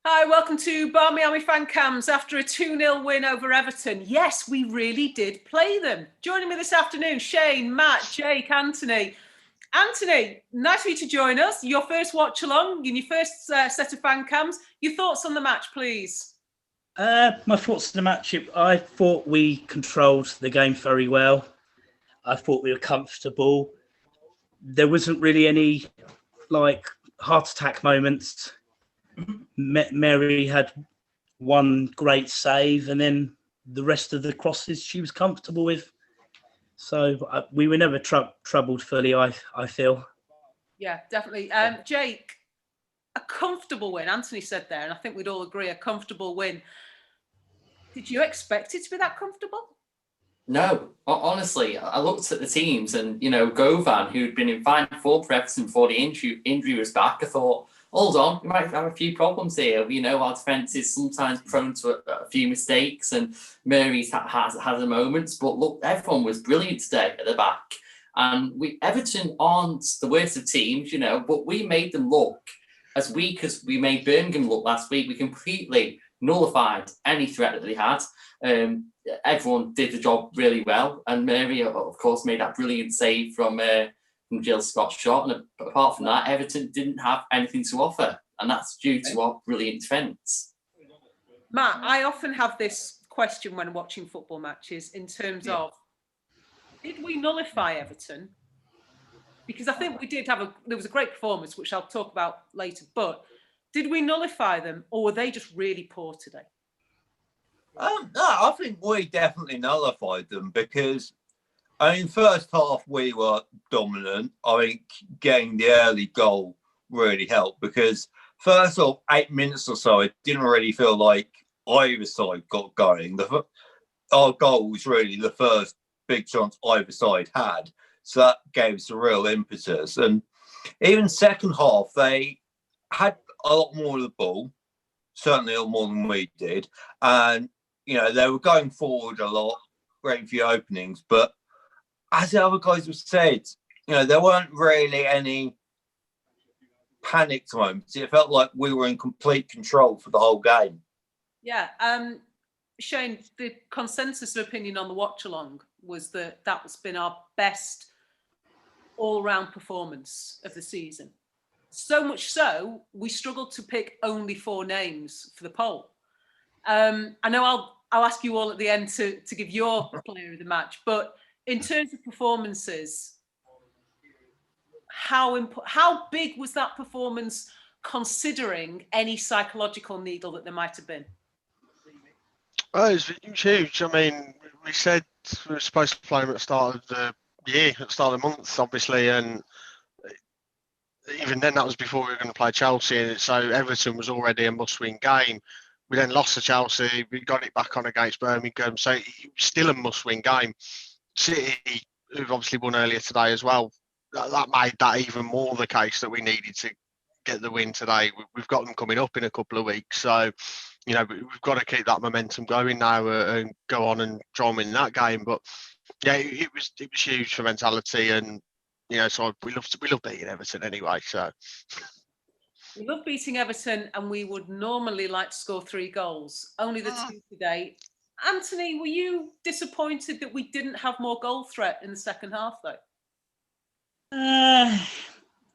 Hi, welcome to Barmy Army fan cams after a 2-0 win over Everton. Yes, we really did play them. Joining me this afternoon, Shane, Matt, Jake, Anthony. Anthony, nice for you to join us. Your first watch along in your first set of fan cams. Your thoughts on the match, please. My thoughts on the match, I thought we controlled the game very well. I thought we were comfortable. There wasn't really any heart attack moments. Mary had one great save, and then the rest of the crosses she was comfortable with. So we were never troubled fully, I feel. Yeah, definitely. Jake, a comfortable win. Anthony said there, and I think we'd all agree, a comfortable win. Did you expect it to be that comfortable? No, honestly, I looked at the teams and, Govan, who'd been in fine form for Everton before the injury was back, I thought, hold on, we might have a few problems here. Our defence is sometimes prone to a few mistakes, and Mary's has the moments. But look, everyone was brilliant today at the back. And Everton aren't the worst of teams, but we made them look as weak as we made Birmingham look last week. We completely nullified any threat that they had. Everyone did the job really well, and Mary, of course, made that brilliant save from Jill Scott's shot. And apart from that, Everton didn't have anything to offer, and that's due to our brilliant defence. Matt, I often have this question when watching football matches in terms of, did we nullify Everton? Because I think we did there was a great performance, which I'll talk about later, but did we nullify them, or were they just really poor today? No, I think we definitely nullified them because, first half we were dominant. I think getting the early goal really helped because first off, 8 minutes or so, it didn't really feel like either side got going. Our goal was really the first big chance either side had. So that gave us a real impetus. And even second half, they had a lot more of the ball, certainly a lot more than we did. And they were going forward a lot, great few openings, but as the other guys have said, there weren't really any panicked moments. It felt like we were in complete control for the whole game. Yeah. Shane, the consensus of opinion on the watch along was that that's been our best all-round performance of the season. So much so, we struggled to pick only 4 names for the poll. I know I'll ask you all at the end to give your player of the match, but in terms of performances, how big was that performance considering any psychological needle that there might have been? Oh, it was huge. We said we were supposed to play them at the start of the year, at the start of the month, obviously, and even then that was before we were going to play Chelsea, so Everton was already a must-win game. We then lost to Chelsea. We got it back on against Birmingham. So it was still a must-win game. City, who've obviously won earlier today as well, that made that even more the case that we needed to get the win today. We've got them coming up in a couple of weeks. So, we've got to keep that momentum going now and go on and try and win that game. But, yeah, it was huge for mentality. And, so we love beating Everton anyway. So... We love beating Everton, and we would normally like to score 3 goals. Only the 2 today. Anthony, were you disappointed that we didn't have more goal threat in the second half, though?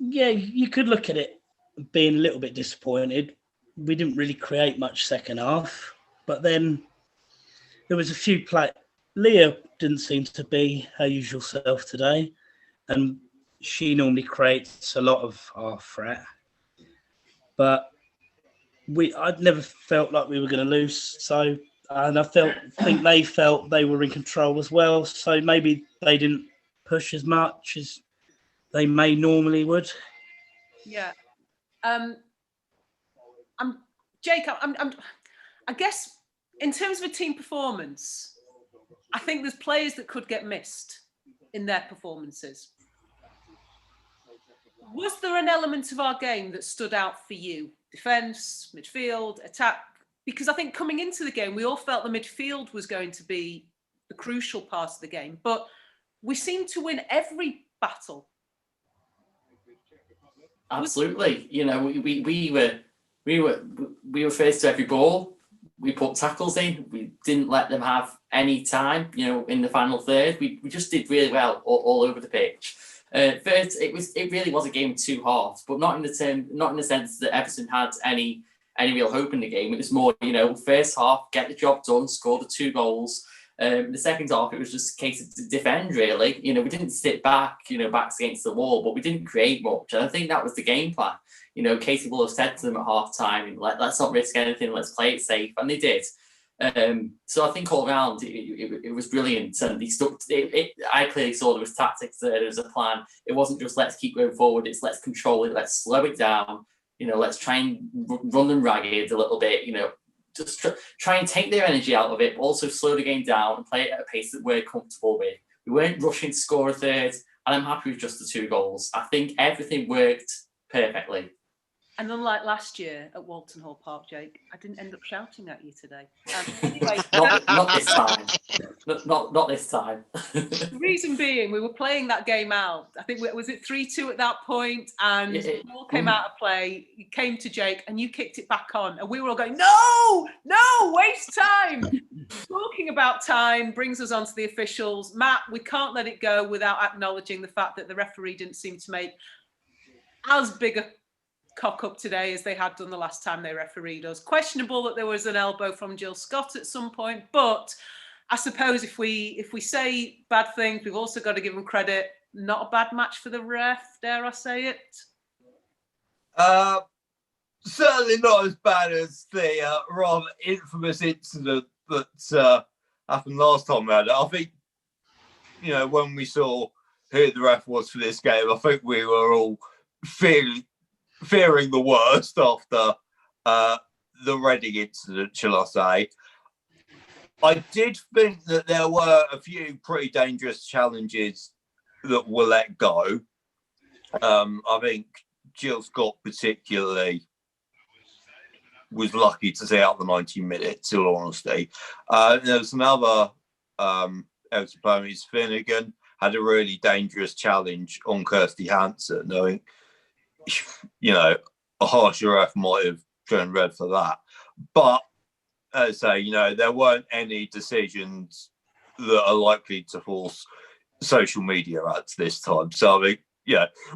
Yeah, you could look at it being a little bit disappointed. We didn't really create much second half, but then there was a few Leah didn't seem to be her usual self today, and she normally creates a lot of our threat. But I'd never felt like we were going to lose. And I think they felt they were in control as well. So maybe they didn't push as much as they may normally would. Yeah. Jake, I guess in terms of a team performance, I think there's players that could get missed in their performances. Was there an element of our game that stood out for you? Defence, midfield, attack? Because I think coming into the game, we all felt the midfield was going to be the crucial part of the game, but we seemed to win every battle. Absolutely. We were we were first to every ball. We put tackles in. We didn't let them have any time. In the final third, we just did really well all over the pitch. First, it really was a game of two halves, but not in the sense that Everton had any real hope in the game. It was more, first half, get the job done, score the 2 goals. The second half, it was just a case of defend, really. We didn't sit back, backs against the wall, but we didn't create much. And I think that was the game plan. Casey will have said to them at half time, let's not risk anything, let's play it safe. And they did. So I think all around, it was brilliant. And he stuck to it. I clearly saw there was tactics there, there was a plan. It wasn't just let's keep going forward, it's let's control it, let's slow it down. Let's try and run them ragged a little bit, just try and take their energy out of it, but also slow the game down and play it at a pace that we're comfortable with. We weren't rushing to score a third, and I'm happy with just the 2 goals. I think everything worked perfectly. And unlike last year at Walton Hall Park, Jake, I didn't end up shouting at you today. Anyway, not this time. Not this time. The reason being, we were playing that game out. I think, was it 3-2 at that point? And the ball came out of play. It came to Jake, and you kicked it back on. And we were all going, no, waste time. Talking about time brings us on to the officials. Matt, we can't let it go without acknowledging the fact that the referee didn't seem to make as big a cock up today as they had done the last time they refereed us. Questionable that there was an elbow from Jill Scott at some point, but I suppose if we say bad things, we've also got to give them credit. Not a bad match for the ref, dare I say it? Certainly not as bad as the rather infamous incident that happened last time around. I think, when we saw who the ref was for this game, I think we were all fearing the worst after the Reading incident, shall I say. I did think that there were a few pretty dangerous challenges that were let go. I think Jill Scott particularly was lucky to stay out the 90 minutes, in all honesty. There was another Everton player, Finnegan, had a really dangerous challenge on Kirsty Hansen. I think, a harsher ref might have shown red for that. But as I say, there weren't any decisions that are likely to force social media ads this time. So I think,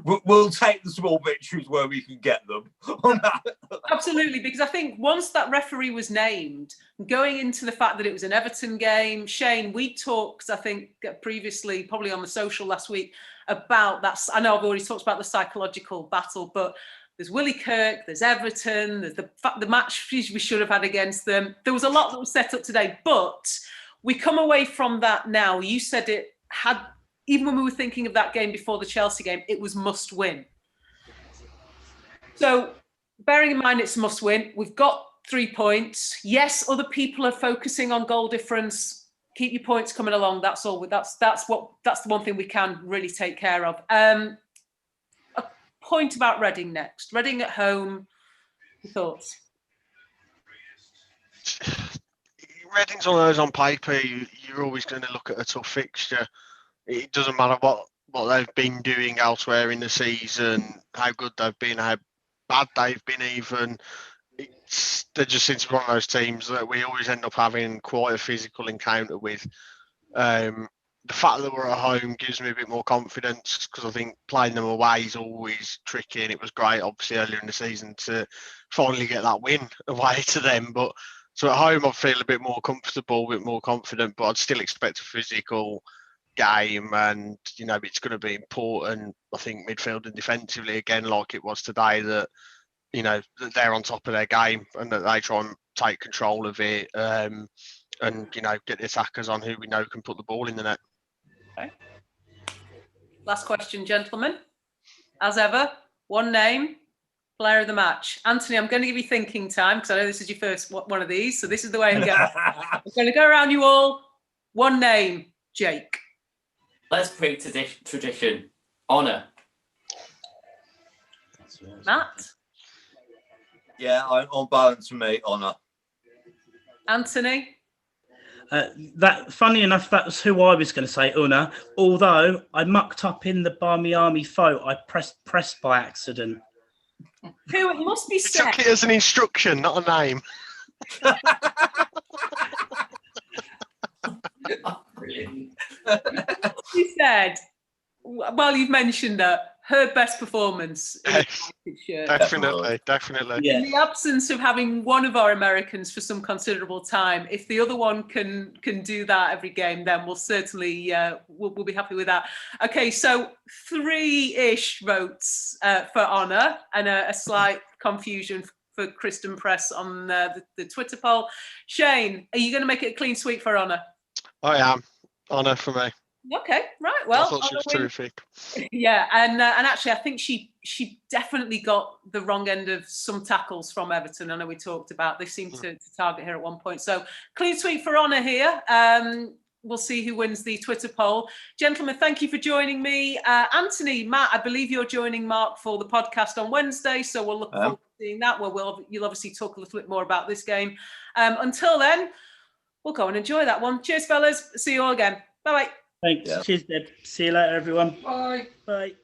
we'll take the small victories where we can get them on that. Absolutely, because I think once that referee was named, going into the fact that it was an Everton game, Shane, we talked, I think, previously, probably on the social last week, about that. I know I've already talked about the psychological battle, but there's Willie Kirk, there's Everton, there's the match we should have had against them. There was a lot that was set up today, but we come away from that now. You said it had, even when we were thinking of that game before the Chelsea game, it was must win. So bearing in mind it's a must win, we've got 3 points. Yes, other people are focusing on goal difference. Keep your points coming along. That's all. That's the one thing we can really take care of. A point about Reading next. Reading at home. Your thoughts? Reading's one of those on paper. You're always going to look at a tough fixture. It doesn't matter what they've been doing elsewhere in the season, how good they've been, how bad they've been even. They just seem to be one of those teams that we always end up having quite a physical encounter with. The fact that we're at home gives me a bit more confidence because I think playing them away is always tricky, and it was great, obviously, earlier in the season to finally get that win away to them. But so at home, I feel a bit more comfortable, a bit more confident, but I'd still expect a physical game, and it's going to be important. I think midfield and defensively, again, like it was today, that that they're on top of their game and that they try and take control of it, and get the attackers on who we know can put the ball in the net. Okay. Last question, gentlemen. As ever, one name, player of the match. Anthony, I'm going to give you thinking time because I know this is your first one of these, so this is the way I'm going. I'm going to go around you all. One name, Jake. Let's break tradition. Honour. Matt? Yeah, on balance for me, Honour. Anthony? That funny enough, that's who I was going to say, Una. Although I mucked up in the Barmy Army photo, I pressed press by accident. who it must be He said. took it as an instruction, not a name. Brilliant. She said, well, you've mentioned her best performance in Yes, the shirt. definitely. Yeah. In the absence of having one of our Americans for some considerable time, if the other one can do that every game, then we'll certainly we'll be happy with that. Okay, so 3-ish votes for Honor and a slight confusion for Kristen Press on the Twitter poll. Shane, are you going to make it a clean sweep for Honor? I am. Honour for me. Okay, right. Well, I thought she was terrific. Yeah, and actually, I think she definitely got the wrong end of some tackles from Everton. I know we talked about they seemed to target her at one point. So clean sweep for Honor here. We'll see who wins the Twitter poll. Gentlemen, thank you for joining me. Anthony, Matt, I believe you're joining Mark for the podcast on Wednesday, so we'll look forward to seeing that. Where you'll obviously talk a little bit more about this game. Until then, we'll go and enjoy that one. Cheers, fellas. See you all again. Bye-bye. Thanks. Yeah. Cheers, Deb. See you later, everyone. Bye. Bye.